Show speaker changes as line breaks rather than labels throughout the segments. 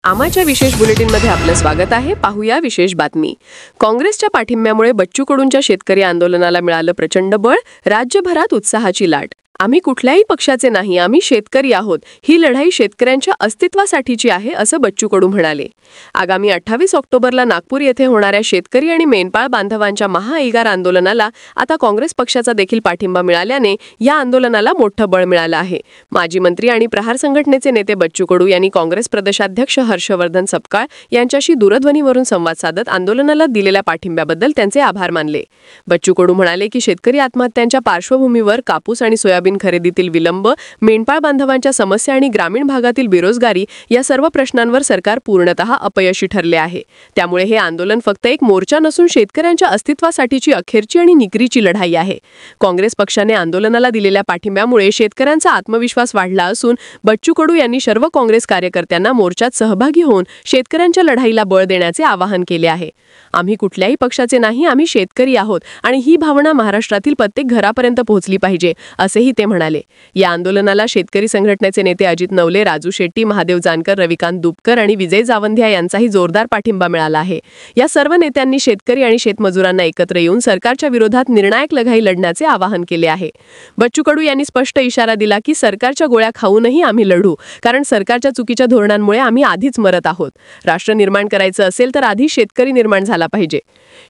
आमाच्या विशेष बुलेटिनमध्ये आपलं स्वागत आहे। पाहूया विशेष बातमी। काँग्रेसच्या पाठिंब्यामुळे बच्चू कडूंच्या शेतकरी आंदोलनाला मिळालं प्रचंड बळ, राज्यभरात उत्साहाची लाट। आम्ही कुठल्याही पक्षाचे नाही, आम्ही शेतकरी आहोत। ही लढाई शेतकऱ्यांच्या अस्तित्वासाठीची आहे, असं बच्चू कडू म्हणाले। आगामी 28 ऑक्टोबरला नागपूर येथे होणाऱ्या शेतकरी आणि मेंढपाळ बांधवांच्या महाएल्गार आंदोलनाला आता काँग्रेस पक्षाचा देखील पाठिंबा मिळाल्याने या आंदोलनाला मोठं बळ मिळालं आहे। माजी मंत्री आणि प्रहार संघटनेचे नेते बच्चू कडू यांनी काँग्रेस प्रदेशाध्यक्ष हर्षवर्धन सपकाळ यांच्याशी दूरध्वनीवरून संवाद साधत आंदोलनाला दिलेल्या पाठिंब्याबद्दल त्यांचे आभार मानले। बच्चू कडू म्हणाले की शेतकरी आत्महत्यांच्या पार्श्वभूमीवर कापूस आणि सोयाबीन खरेदीतील विलंब, मेंढपाळ बांधवांच्या समस्या आणि ग्रामीण भागातील बेरोजगारी या सर्व प्रश्नांवर सरकार पूर्णतः अपयशी ठरले आहे। त्यामुळे हे आंदोलन फक्त एक मोर्चा नसून शेतकऱ्यांच्या अस्तित्वासाठीची अखेरची आणि निकरीची लढाई आहे। काँग्रेस पक्षाने आंदोलनाला दिलेल्या पाठिंब्यामुळे शेतकऱ्यांचा आत्मविश्वास वाढला असून बच्चू कडू यांनी सर्व काँग्रेस कार्यकर्त्यांना मोर्चात सहभागी होऊन शेतकऱ्यांच्या लढाईला बळ देण्याचे आवाहन केले आहे। आम्ही कुठल्याही पक्षाचे नाही, आम्ही शेतकरी आहोत आणि ही भावना महाराष्ट्रातील प्रत्येक घरापर्यंत पोहोचली पाहिजे, असेही ते म्हणाले। या आंदोलनाला शेतकरी संघटनेचे नेते अजित नवले, राजू शेट्टी, महादेव जानकर, रविकांत दुबकर आणि विजय जावंधिया यांचाही जोरदार पाठिंबा मिळाला आहे। या सर्व नेत्यांनी शेतकरी आणि शेतमजुरांना एकत्र येऊन सरकारच्या विरोधात निर्णायक लढाई लढण्याचे आवाहन केले आहे। बच्चू कडू यांनी स्पष्ट इशारा दिला की सरकारच्या गोळ्या खाऊनही आम्ही लढू, कारण सरकारच्या चुकीच्या धोरणांमुळे आम्ही आधीच मरत आहोत। राष्ट्र निर्माण करायचं असेल तर आधी शेतकरी निर्माण झाला पाहिजे।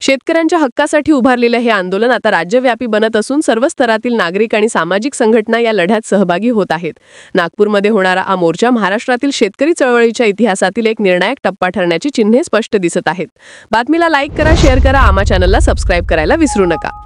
शेतकऱ्यांच्या हक्कासाठी उभारलेले हे आंदोलन आता राज्यव्यापी बनत असून सर्व स्तरातील नागरिक आणि सामाजिक संघटना या लढ्यात सहभागी होत आहेत। नागपूरमध्ये होणारा हा मोर्चा महाराष्ट्रातील शेतकरी चळवळीच्या इतिहासातील एक निर्णायक टप्पा ठरण्याची चिन्हे स्पष्ट दिसत आहेत। बातमीला लाईक करा, शेअर करा, आमा चॅनलला सबस्क्राइब करायला विसरू नका।